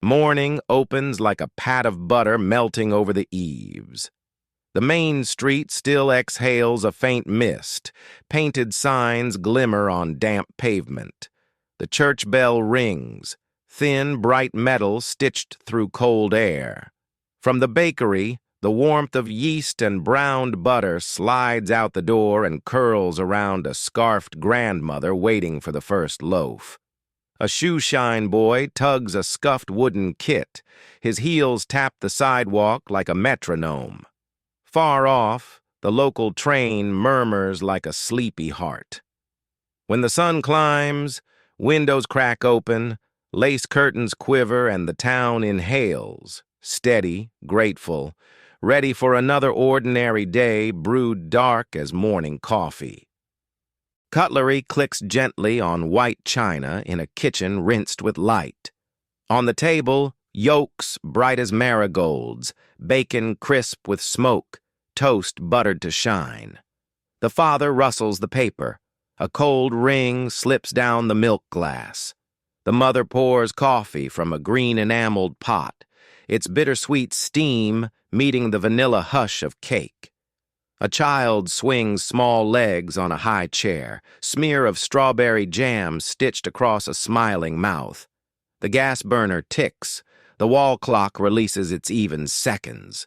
Morning opens like a pat of butter melting over the eaves. The main street still exhales a faint mist. Painted signs glimmer on damp pavement. The church bell rings, thin, bright metal stitched through cold air. From the bakery, the warmth of yeast and browned butter slides out the door and curls around a scarfed grandmother waiting for the first loaf. A shoe-shine boy tugs a scuffed wooden kit. His heels tap the sidewalk like a metronome. Far off, the local train murmurs like a sleepy heart. When the sun climbs, windows crack open, lace curtains quiver, and the town inhales, steady, grateful, ready for another ordinary day brewed dark as morning coffee. Cutlery clicks gently on white china in a kitchen rinsed with light. On the table, yolks bright as marigolds, bacon crisp with smoke, toast buttered to shine. The father rustles the paper. A cold ring slips down the milk glass. The mother pours coffee from a green enameled pot, its bittersweet steam meeting the vanilla hush of cake. A child swings small legs on a high chair, smear of strawberry jam stitched across a smiling mouth. The gas burner ticks. The wall clock releases its even seconds.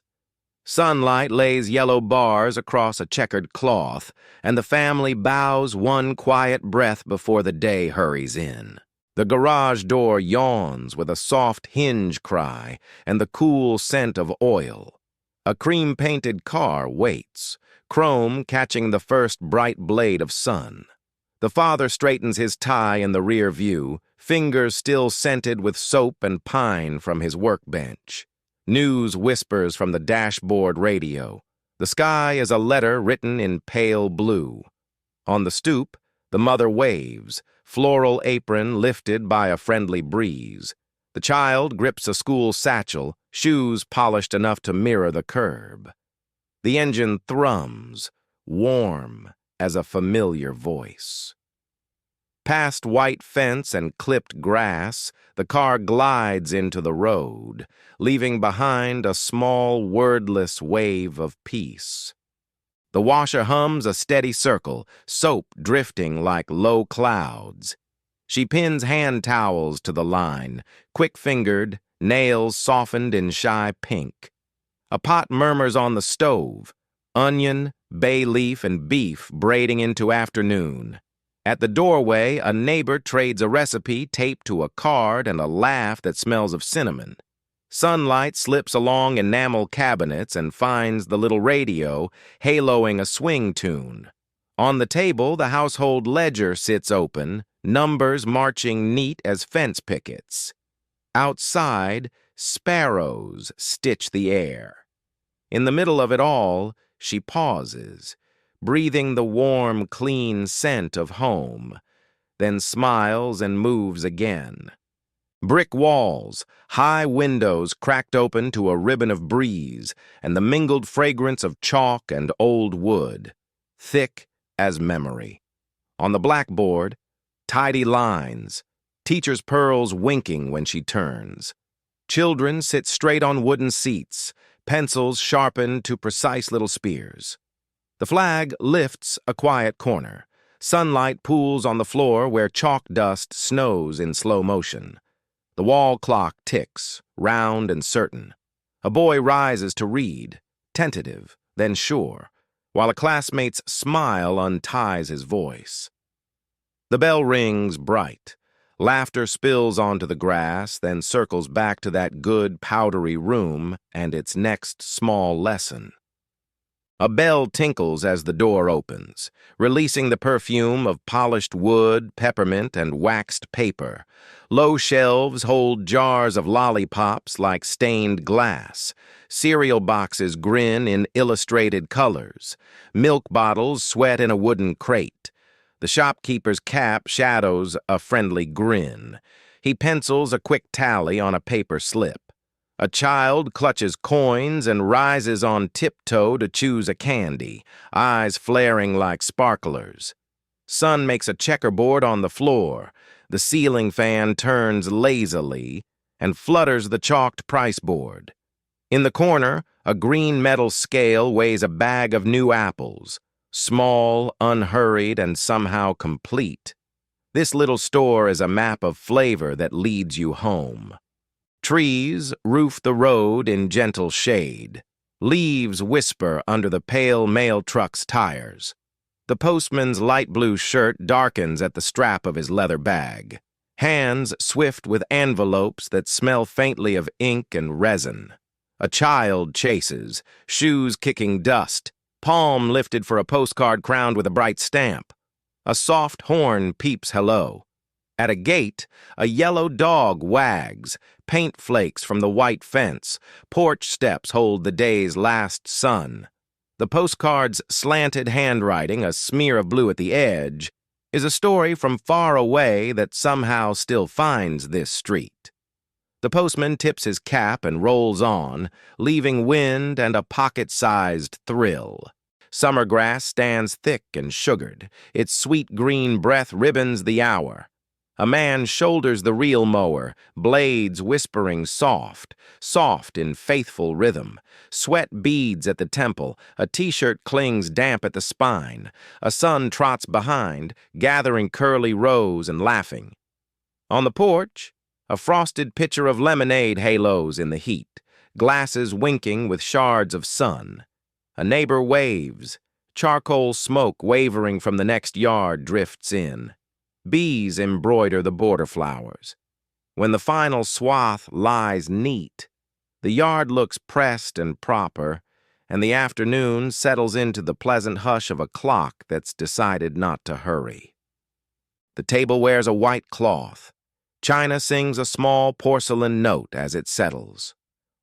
Sunlight lays yellow bars across a checkered cloth, and the family bows one quiet breath before the day hurries in. The garage door yawns with a soft hinge cry and the cool scent of oil. A cream-painted car waits, chrome catching the first bright blade of sun. The father straightens his tie in the rear view, fingers still scented with soap and pine from his workbench. News whispers from the dashboard radio. The sky is a letter written in pale blue. On the stoop, the mother waves, floral apron lifted by a friendly breeze. The child grips a school satchel, shoes polished enough to mirror the curb. The engine thrums, warm as a familiar voice. Past white fence and clipped grass, the car glides into the road, leaving behind a small, wordless wave of peace. The washer hums a steady circle, soap drifting like low clouds. She pins hand towels to the line, quick-fingered, nails softened in shy pink. A pot murmurs on the stove, onion, bay leaf, and beef braiding into afternoon. At the doorway, a neighbor trades a recipe taped to a card and a laugh that smells of cinnamon. Sunlight slips along enamel cabinets and finds the little radio, haloing a swing tune. On the table, the household ledger sits open, numbers marching neat as fence pickets. Outside, sparrows stitch the air. In the middle of it all, she pauses, breathing the warm, clean scent of home, then smiles and moves again. Brick walls, high windows cracked open to a ribbon of breeze, and the mingled fragrance of chalk and old wood, thick as memory. On the blackboard, tidy lines, teacher's pearls winking when she turns. Children sit straight on wooden seats, pencils sharpened to precise little spears. The flag lifts a quiet corner. Sunlight pools on the floor where chalk dust snows in slow motion. The wall clock ticks, round and certain. A boy rises to read, tentative, then sure, while a classmate's smile unties his voice. The bell rings bright. Laughter spills onto the grass, then circles back to that good, powdery room and its next small lesson. A bell tinkles as the door opens, releasing the perfume of polished wood, peppermint, and waxed paper. Low shelves hold jars of lollipops like stained glass. Cereal boxes grin in illustrated colors. Milk bottles sweat in a wooden crate. The shopkeeper's cap shadows a friendly grin. He pencils a quick tally on a paper slip. A child clutches coins and rises on tiptoe to choose a candy, eyes flaring like sparklers. Sun makes a checkerboard on the floor. The ceiling fan turns lazily, and flutters the chalked price board. In the corner, a green metal scale weighs a bag of new apples, small, unhurried, and somehow complete. This little store is a map of flavor that leads you home. Trees roof the road in gentle shade. Leaves whisper under the pale mail truck's tires. The postman's light blue shirt darkens at the strap of his leather bag. Hands swift with envelopes that smell faintly of ink and resin. A child chases, shoes kicking dust, palm lifted for a postcard crowned with a bright stamp. A soft horn peeps hello. At a gate, a yellow dog wags, paint flakes from the white fence, porch steps hold the day's last sun. The postcard's slanted handwriting, a smear of blue at the edge, is a story from far away that somehow still finds this street. The postman tips his cap and rolls on, leaving wind and a pocket-sized thrill. Summer grass stands thick and sugared. Its sweet green breath ribbons the hour. A man shoulders the reel mower, blades whispering soft, soft in faithful rhythm. Sweat beads at the temple, a t-shirt clings damp at the spine. A son trots behind, gathering curly rows and laughing. On the porch, a frosted pitcher of lemonade halos in the heat, glasses winking with shards of sun. A neighbor waves. Charcoal smoke wavering from the next yard drifts in. Bees embroider the border flowers. When the final swath lies neat, the yard looks pressed and proper, and the afternoon settles into the pleasant hush of a clock that's decided not to hurry. The table wears a white cloth. China sings a small porcelain note as it settles.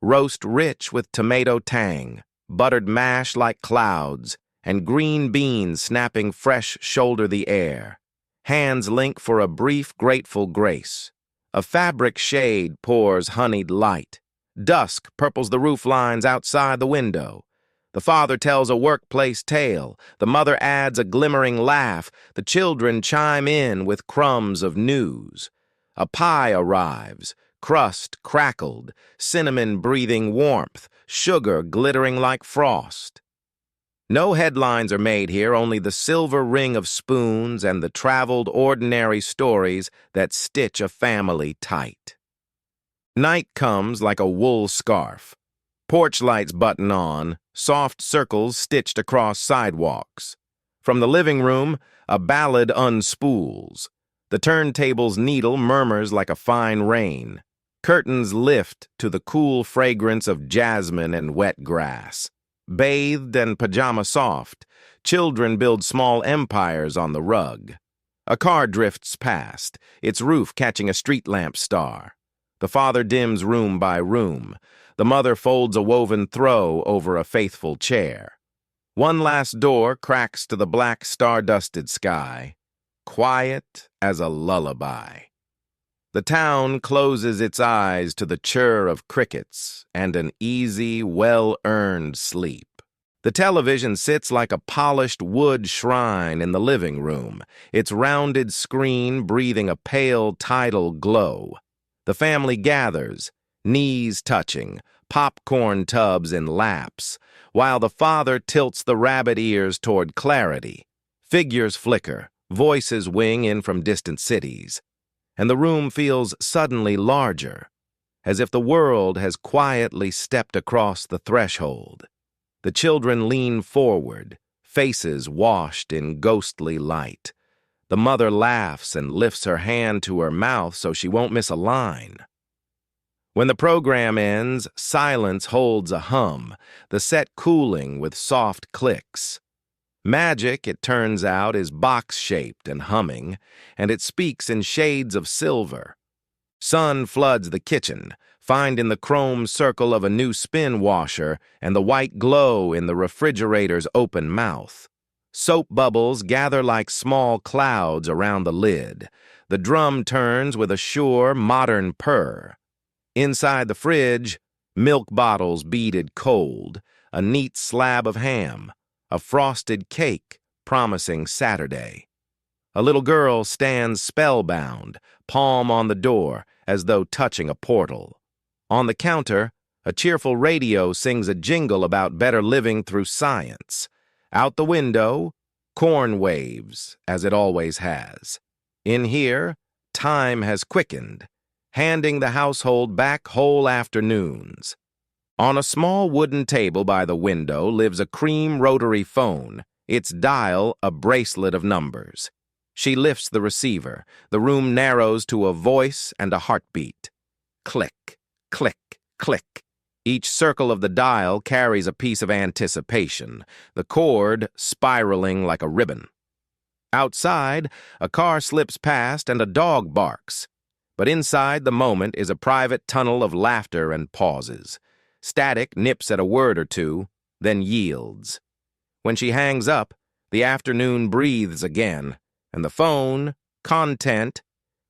Roast rich with tomato tang, buttered mash like clouds, and green beans snapping fresh shoulder the air. Hands link for a brief, grateful grace. A fabric shade pours honeyed light. Dusk purples the roof lines outside the window. The father tells a workplace tale. The mother adds a glimmering laugh. The children chime in with crumbs of news. A pie arrives, crust crackled, cinnamon breathing warmth, sugar glittering like frost. No headlines are made here, only the silver ring of spoons and the traveled ordinary stories that stitch a family tight. Night comes like a wool scarf. Porch lights button on, soft circles stitched across sidewalks. From the living room, a ballad unspools. The turntable's needle murmurs like a fine rain. Curtains lift to the cool fragrance of jasmine and wet grass. Bathed and pajama soft, children build small empires on the rug. A car drifts past, its roof catching a street lamp star. The father dims room by room. The mother folds a woven throw over a faithful chair. One last door cracks to the black star-dusted sky, quiet as a lullaby. The town closes its eyes to the chirr of crickets and an easy, well-earned sleep. The television sits like a polished wood shrine in the living room, its rounded screen breathing a pale tidal glow. The family gathers, knees touching, popcorn tubs in laps, while the father tilts the rabbit ears toward clarity. Figures flicker, voices wing in from distant cities. And the room feels suddenly larger, as if the world has quietly stepped across the threshold. The children lean forward, faces washed in ghostly light. The mother laughs and lifts her hand to her mouth so she won't miss a line. When the program ends, silence holds a hum, the set cooling with soft clicks. Magic, it turns out, is box-shaped and humming, and it speaks in shades of silver. Sun floods the kitchen, finding the chrome circle of a new spin washer and the white glow in the refrigerator's open mouth. Soap bubbles gather like small clouds around the lid. The drum turns with a sure, modern purr. Inside the fridge, milk bottles beaded cold, a neat slab of ham, a frosted cake promising Saturday. A little girl stands spellbound, palm on the door, as though touching a portal. On the counter, a cheerful radio sings a jingle about better living through science. Out the window, corn waves, as it always has. In here, time has quickened, handing the household back whole afternoons. On a small wooden table by the window lives a cream rotary phone, its dial a bracelet of numbers. She lifts the receiver. The room narrows to a voice and a heartbeat. Click, click, click. Each circle of the dial carries a piece of anticipation, the cord spiraling like a ribbon. Outside, a car slips past and a dog barks. But inside the moment is a private tunnel of laughter and pauses. Static nips at a word or two, then yields. When she hangs up, the afternoon breathes again, and the phone, content,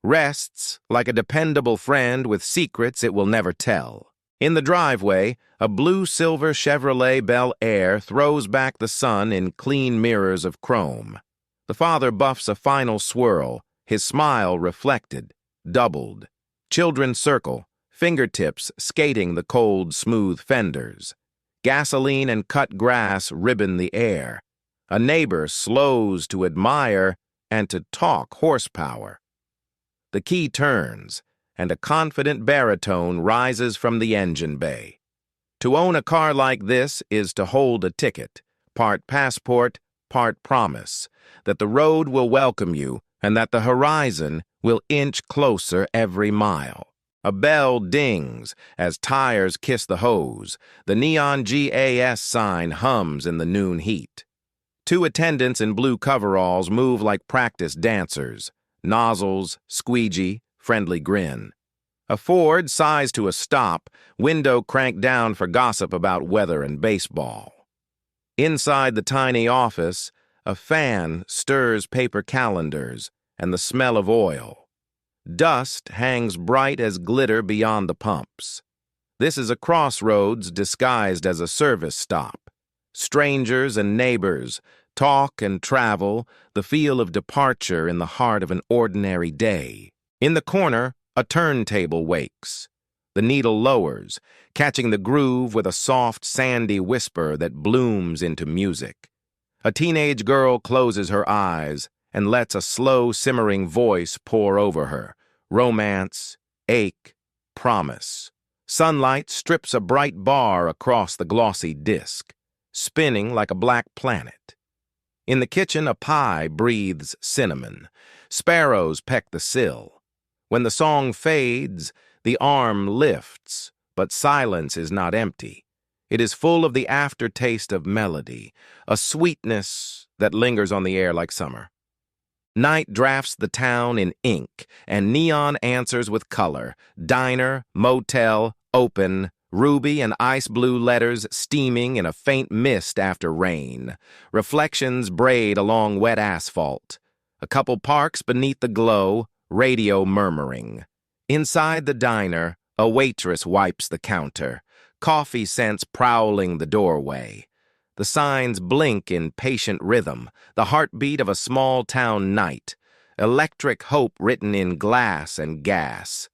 rests like a dependable friend with secrets it will never tell. In the driveway, a blue-silver Chevrolet Bel Air throws back the sun in clean mirrors of chrome. The father buffs a final swirl, his smile reflected, doubled. Children circle, fingertips skating the cold, smooth fenders. Gasoline and cut grass ribbon the air. A neighbor slows to admire and to talk horsepower. The key turns, and a confident baritone rises from the engine bay. To own a car like this is to hold a ticket, part passport, part promise, that the road will welcome you and that the horizon will inch closer every mile. A bell dings as tires kiss the hose. The neon GAS sign hums in the noon heat. Two attendants in blue coveralls move like practice dancers. Nozzles, squeegee, friendly grin. A Ford sighs to a stop, window cranked down for gossip about weather and baseball. Inside the tiny office, a fan stirs paper calendars and the smell of oil. Dust hangs bright as glitter beyond the pumps. This is a crossroads disguised as a service stop. Strangers and neighbors, talk and travel, the feel of departure in the heart of an ordinary day. In the corner, a turntable wakes. The needle lowers, catching the groove with a soft, sandy whisper that blooms into music. A teenage girl closes her eyes and lets a slow, simmering voice pour over her. Romance, ache, promise. Sunlight strips a bright bar across the glossy disk, spinning like a black planet. In the kitchen, a pie breathes cinnamon. Sparrows peck the sill. When the song fades, the arm lifts, but silence is not empty. It is full of the aftertaste of melody, a sweetness that lingers on the air like summer. Night drafts the town in ink, and neon answers with color. Diner, motel, open, ruby and ice blue letters steaming in a faint mist after rain. Reflections braid along wet asphalt. A couple parks beneath the glow, radio murmuring. Inside the diner, a waitress wipes the counter, coffee scents prowling the doorway. The signs blink in patient rhythm, the heartbeat of a small-town night, electric hope written in glass and gas.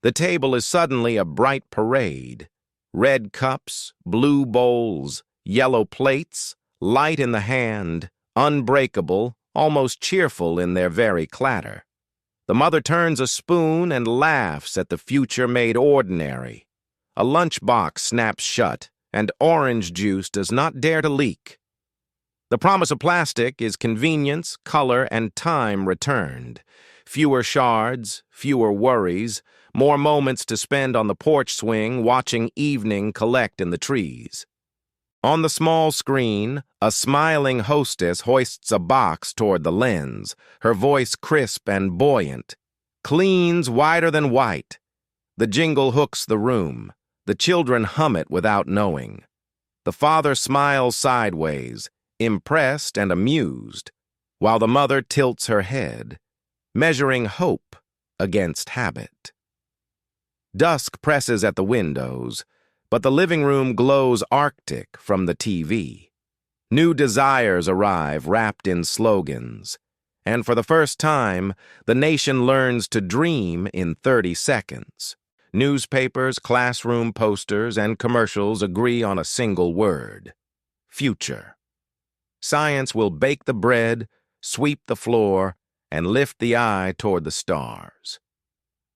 The table is suddenly a bright parade. Red cups, blue bowls, yellow plates, light in the hand, unbreakable, almost cheerful in their very clatter. The mother turns a spoon and laughs at the future made ordinary. A lunchbox snaps shut, and orange juice does not dare to leak. The promise of plastic is convenience, color, and time returned. Fewer shards, fewer worries, more moments to spend on the porch swing watching evening collect in the trees. On the small screen, a smiling hostess hoists a box toward the lens, her voice crisp and buoyant. Cleans whiter than white. The jingle hooks the room. The children hum it without knowing. The father smiles sideways, impressed and amused, while the mother tilts her head, measuring hope against habit. Dusk presses at the windows, but the living room glows arctic from the TV. New desires arrive wrapped in slogans, and for the first time, the nation learns to dream in 30 seconds. Newspapers, classroom posters, and commercials agree on a single word: future. Science will bake the bread, sweep the floor, and lift the eye toward the stars.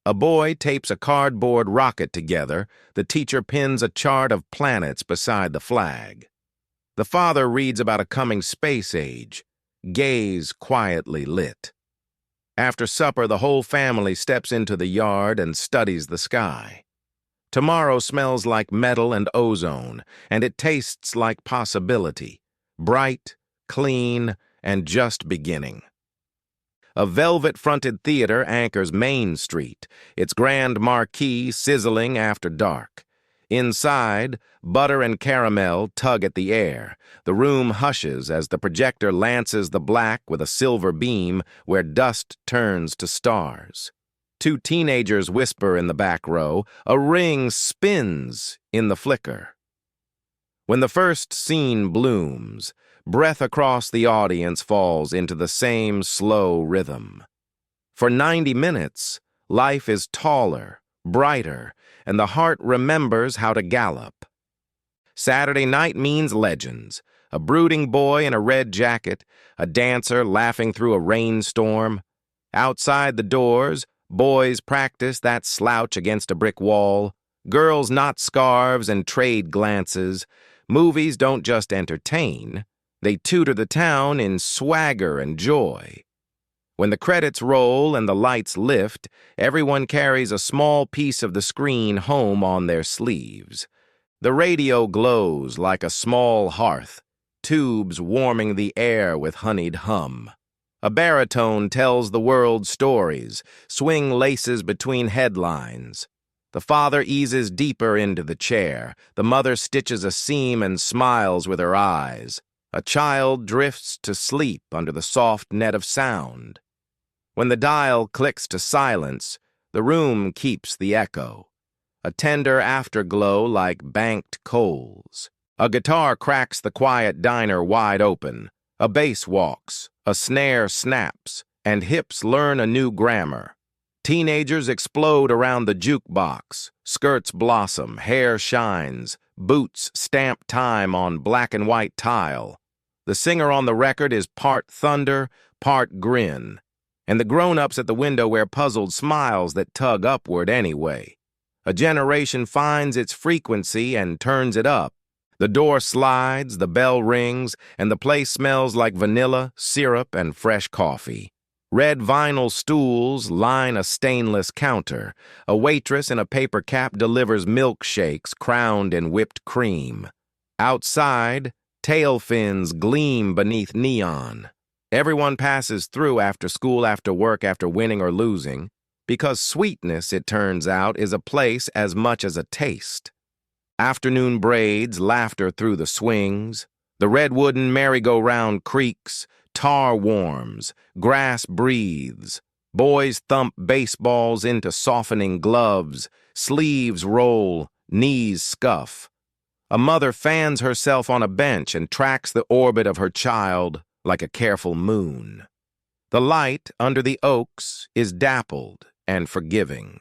A boy tapes a cardboard rocket together. The teacher pins a chart of planets beside the flag. The father reads about a coming space age, gaze quietly lit. After supper, the whole family steps into the yard and studies the sky. Tomorrow smells like metal and ozone, and it tastes like possibility, bright, clean, and just beginning. A velvet-fronted theater anchors Main Street, its grand marquee sizzling after dark. Inside, butter and caramel tug at the air. The room hushes as the projector lances the black with a silver beam where dust turns to stars. Two teenagers whisper in the back row. A ring spins in the flicker. When the first scene blooms, breath across the audience falls into the same slow rhythm. For 90 minutes, life is taller, brighter, and the heart remembers how to gallop. Saturday night means legends. A brooding boy in a red jacket, a dancer laughing through a rainstorm. Outside the doors, boys practice that slouch against a brick wall. Girls knot scarves and trade glances. Movies don't just entertain. They tutor the town in swagger and joy. When the credits roll and the lights lift, everyone carries a small piece of the screen home on their sleeves. The radio glows like a small hearth, tubes warming the air with honeyed hum. A baritone tells the world's stories, swing laces between headlines. The father eases deeper into the chair. The mother stitches a seam and smiles with her eyes. A child drifts to sleep under the soft net of sound. When the dial clicks to silence, the room keeps the echo. A tender afterglow like banked coals. A guitar cracks the quiet diner wide open. A bass walks, a snare snaps, and hips learn a new grammar. Teenagers explode around the jukebox. Skirts blossom, hair shines, boots stamp time on black and white tile. The singer on the record is part thunder, part grin, and the grown-ups at the window wear puzzled smiles that tug upward anyway. A generation finds its frequency and turns it up. The door slides, the bell rings, and the place smells like vanilla, syrup, and fresh coffee. Red vinyl stools line a stainless counter. A waitress in a paper cap delivers milkshakes crowned in whipped cream. Outside, tail fins gleam beneath neon. Everyone passes through after school, after work, after winning or losing, because sweetness, it turns out, is a place as much as a taste. Afternoon braids, laughter through the swings. The red wooden merry-go-round creaks. Tar warms. Grass breathes. Boys thump baseballs into softening gloves. Sleeves roll. Knees scuff. A mother fans herself on a bench and tracks the orbit of her child like a careful moon. The light under the oaks is dappled and forgiving.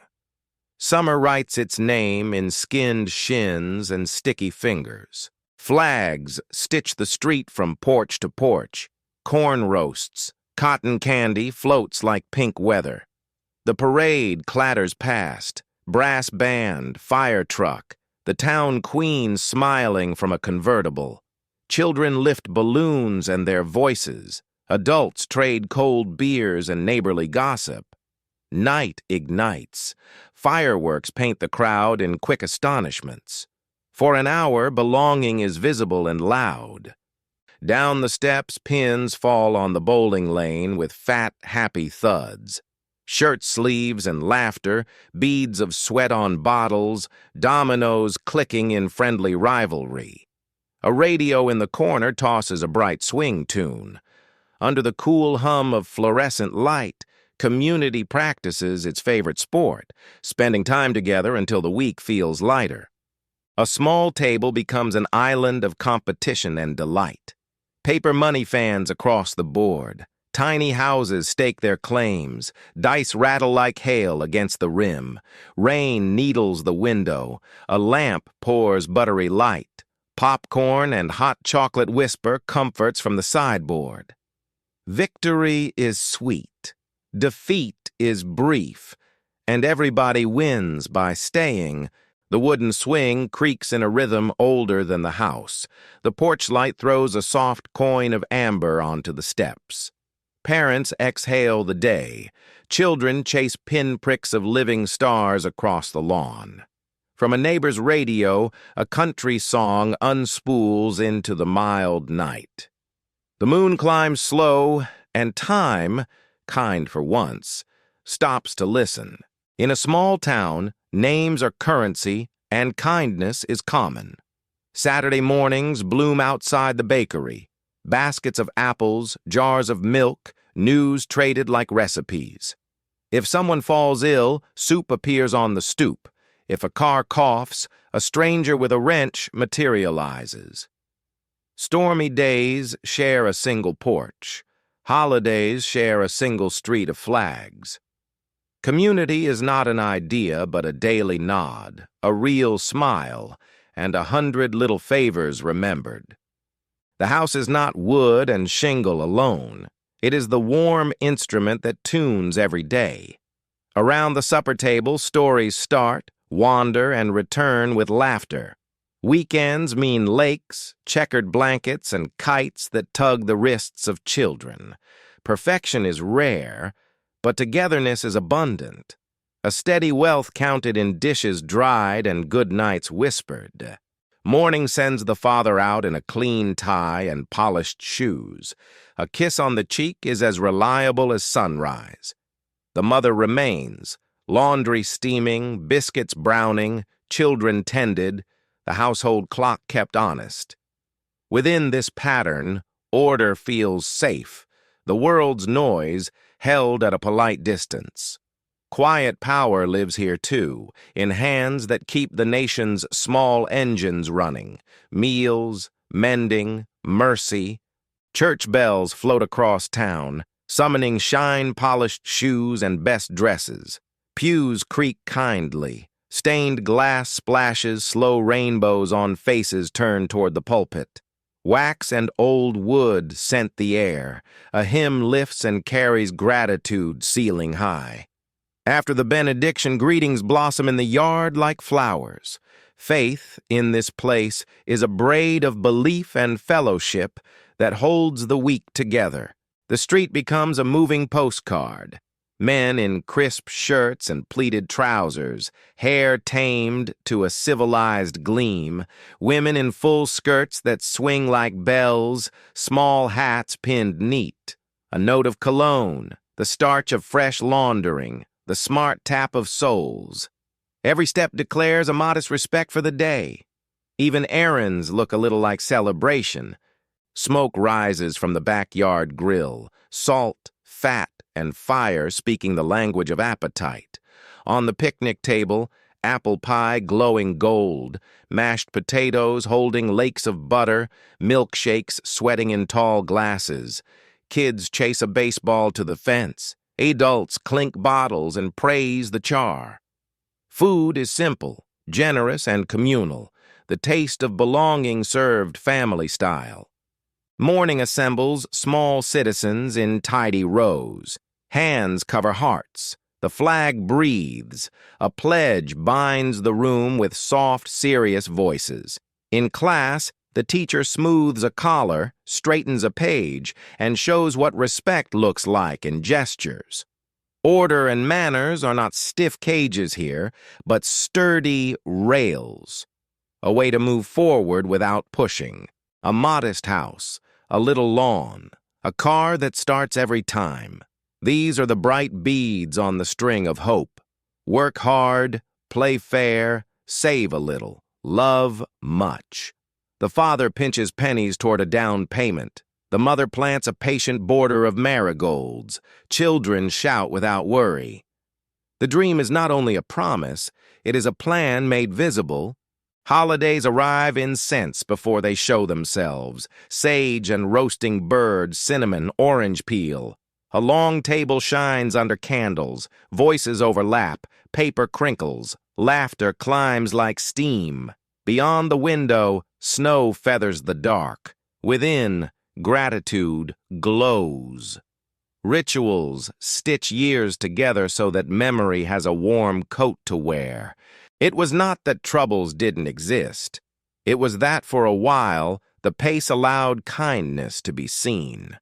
Summer writes its name in skinned shins and sticky fingers. Flags stitch the street from porch to porch. Corn roasts, cotton candy floats like pink weather. The parade clatters past, brass band, fire truck, the town queen smiling from a convertible. Children lift balloons and their voices. Adults trade cold beers and neighborly gossip. Night ignites. Fireworks paint the crowd in quick astonishments. For an hour, belonging is visible and loud. Down the steps, pins fall on the bowling lane with fat, happy thuds. Shirt sleeves and laughter, beads of sweat on bottles, dominoes clicking in friendly rivalry. A radio in the corner tosses a bright swing tune. Under the cool hum of fluorescent light, community practices its favorite sport, spending time together until the week feels lighter. A small table becomes an island of competition and delight. Paper money fans across the board, Tiny houses stake their claims. Dice rattle like hail against the rim. Rain needles the window. A lamp pours buttery light. Popcorn and hot chocolate whisper comforts from the sideboard. Victory is sweet. Defeat is brief. And everybody wins by staying. The wooden swing creaks in a rhythm older than the house. The porch light throws a soft coin of amber onto the steps. Parents exhale the day. Children chase pinpricks of living stars across the lawn. From a neighbor's radio, a country song unspools into the mild night. The moon climbs slow, and time, kind for once, stops to listen. In a small town, names are currency and kindness is common. Saturday mornings bloom outside the bakery. Baskets of apples, jars of milk, news traded like recipes. If someone falls ill, soup appears on the stoop. If a car coughs, a stranger with a wrench materializes. Stormy days share a single porch. Holidays share a single street of flags. Community is not an idea, but a daily nod, a real smile, and 100 little favors remembered. The house is not wood and shingle alone. It is the warm instrument that tunes every day. Around the supper table, stories start, wander, and return with laughter. Weekends mean lakes, checkered blankets, and kites that tug the wrists of children. Perfection is rare, but togetherness is abundant. A steady wealth counted in dishes dried and good nights whispered. Morning sends the father out in a clean tie and polished shoes. A kiss on the cheek is as reliable as sunrise. The mother remains, laundry steaming, biscuits browning, children tended, the household clock kept honest. Within this pattern, order feels safe, the world's noise held at a polite distance. Quiet power lives here too, in hands that keep the nation's small engines running. Meals, mending, mercy. Church bells float across town, summoning shine-polished shoes and best dresses. Pews creak kindly. Stained glass splashes slow rainbows on faces turned toward the pulpit. Wax and old wood scent the air. A hymn lifts and carries gratitude ceiling high. After the benediction, greetings blossom in the yard like flowers. Faith, in this place, is a braid of belief and fellowship that holds the weak together. The street becomes a moving postcard. Men in crisp shirts and pleated trousers, hair tamed to a civilized gleam, women in full skirts that swing like bells, small hats pinned neat. A note of cologne, the starch of fresh laundering, the smart tap of souls. Every step declares a modest respect for the day. Even errands look a little like celebration. Smoke rises from the backyard grill, salt, fat, and fire speaking the language of appetite. On the picnic table, apple pie glowing gold, mashed potatoes holding lakes of butter, milkshakes sweating in tall glasses. Kids chase a baseball to the fence. Adults clink bottles and praise the char. Food is simple, generous, and communal, the taste of belonging served family style. Morning assembles small citizens in tidy rows. Hands cover hearts. The flag breathes. A pledge binds the room with soft, serious voices. In class, the teacher smooths a collar, straightens a page, and shows what respect looks like in gestures. Order and manners are not stiff cages here, but sturdy rails. A way to move forward without pushing. A modest house, a little lawn, a car that starts every time. These are the bright beads on the string of hope. Work hard, play fair, save a little, love much. The father pinches pennies toward a down payment. The mother plants a patient border of marigolds. Children shout without worry. The dream is not only a promise, it is a plan made visible. Holidays arrive in scents before they show themselves. Sage and roasting bird, cinnamon, orange peel. A long table shines under candles, voices overlap, paper crinkles, laughter climbs like steam. Beyond the window, snow feathers the dark. Within, gratitude glows. Rituals stitch years together so that memory has a warm coat to wear. It was not that troubles didn't exist. It was that for a while, the pace allowed kindness to be seen.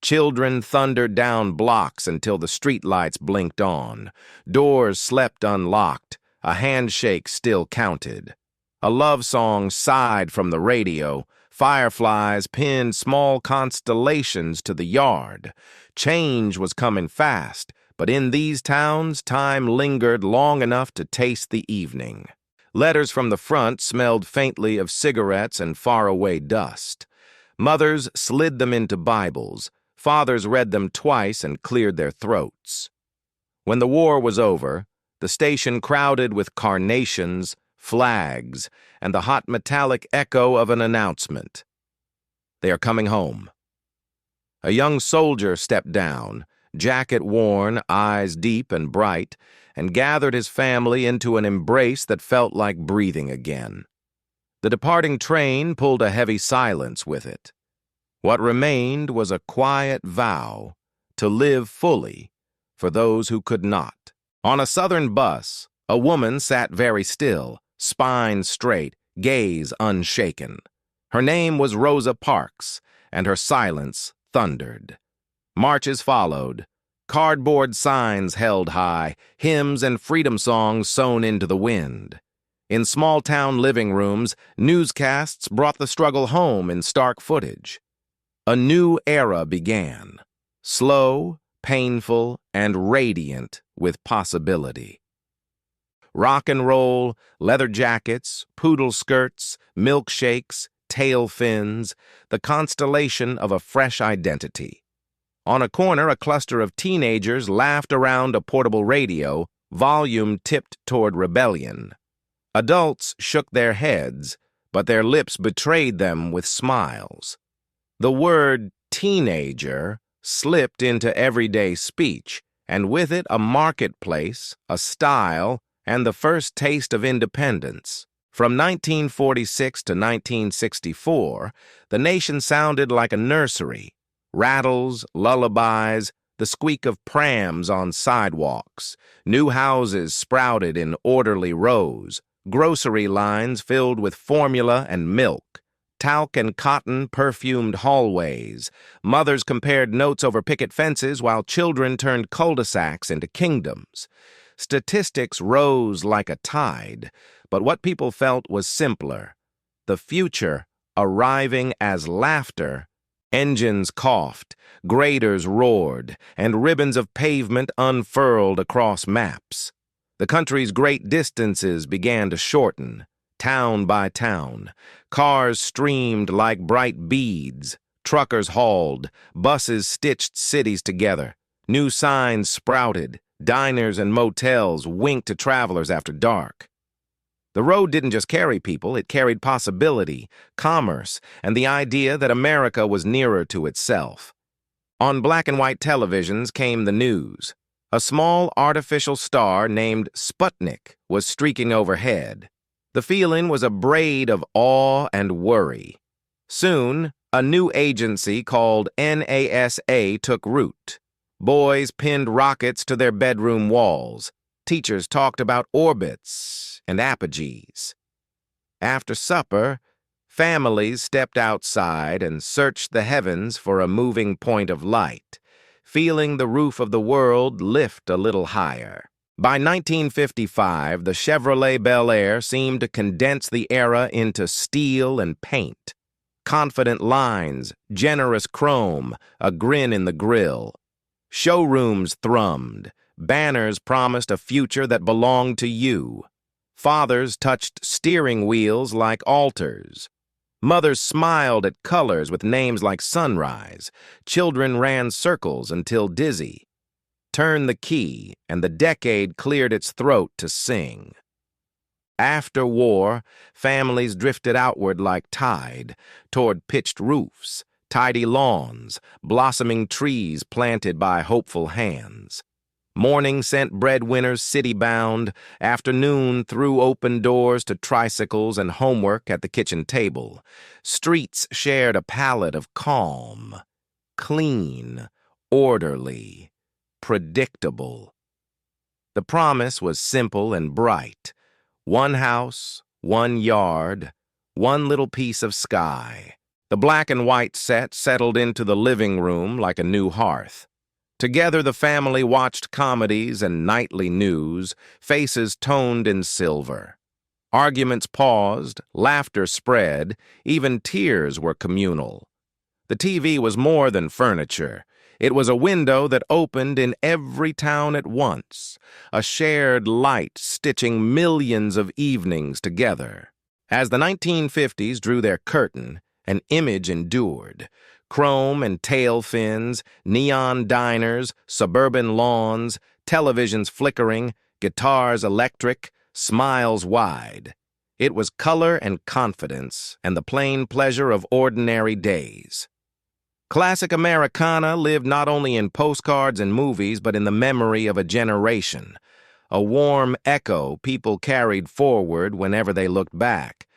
Children thundered down blocks until the streetlights blinked on. Doors slept unlocked. A handshake still counted. A love song sighed from the radio. Fireflies pinned small constellations to the yard. Change was coming fast, but in these towns, time lingered long enough to taste the evening. Letters from the front smelled faintly of cigarettes and faraway dust. Mothers slid them into Bibles. Fathers read them twice and cleared their throats. When the war was over, the station crowded with carnations, flags, and the hot metallic echo of an announcement. They are coming home. A young soldier stepped down, jacket worn, eyes deep and bright, and gathered his family into an embrace that felt like breathing again. The departing train pulled a heavy silence with it. What remained was a quiet vow to live fully for those who could not. On a southern bus, a woman sat very still, spine straight, gaze unshaken. Her name was Rosa Parks, and her silence thundered. Marches followed. Cardboard signs held high, hymns and freedom songs sewn into the wind. In small-town living rooms, newscasts brought the struggle home in stark footage. A new era began, slow, painful, and radiant with possibility. Rock and roll, leather jackets, poodle skirts, milkshakes, tail fins, the constellation of a fresh identity. On a corner, a cluster of teenagers laughed around a portable radio, volume tipped toward rebellion. Adults shook their heads, but their lips betrayed them with smiles. The word teenager slipped into everyday speech, and with it a marketplace, a style, and the first taste of independence. From 1946 to 1964, the nation sounded like a nursery. Rattles, lullabies, the squeak of prams on sidewalks. New houses sprouted in orderly rows. Grocery lines filled with formula and milk. Talc and cotton perfumed hallways. Mothers compared notes over picket fences while children turned cul-de-sacs into kingdoms. Statistics rose like a tide, but what people felt was simpler. The future arriving as laughter. Engines coughed, graders roared, and ribbons of pavement unfurled across maps. The country's great distances began to shorten. Town by town, cars streamed like bright beads, truckers hauled, buses stitched cities together, new signs sprouted, diners and motels winked to travelers after dark. The road didn't just carry people, it carried possibility, commerce, and the idea that America was nearer to itself. On black and white televisions came the news. A small artificial star named Sputnik was streaking overhead. The feeling was a braid of awe and worry. Soon, a new agency called NASA took root. Boys pinned rockets to their bedroom walls. Teachers talked about orbits and apogees. After supper, families stepped outside and searched the heavens for a moving point of light, feeling the roof of the world lift a little higher. By 1955, the Chevrolet Bel Air seemed to condense the era into steel and paint. Confident lines, generous chrome, a grin in the grill. Showrooms thrummed. Banners promised a future that belonged to you. Fathers touched steering wheels like altars. Mothers smiled at colors with names like sunrise. Children ran circles until dizzy. Turn the key, and the decade cleared its throat to sing. After war, families drifted outward like tide, toward pitched roofs, tidy lawns, blossoming trees planted by hopeful hands. Morning sent breadwinners city-bound, afternoon threw open doors to tricycles and homework at the kitchen table. Streets shared a palette of calm, clean, orderly, predictable. The promise was simple and bright. One house, one yard, one little piece of sky. The black and white set settled into the living room like a new hearth. Together the family watched comedies and nightly news, faces toned in silver. Arguments paused, laughter spread, even tears were communal. The TV was more than furniture. It was a window that opened in every town at once, a shared light stitching millions of evenings together. As the 1950s drew their curtain, an image endured. Chrome and tail fins, neon diners, suburban lawns, televisions flickering, guitars electric, smiles wide. It was color and confidence and the plain pleasure of ordinary days. Classic Americana lived not only in postcards and movies, but in the memory of a generation, a warm echo people carried forward whenever they looked back.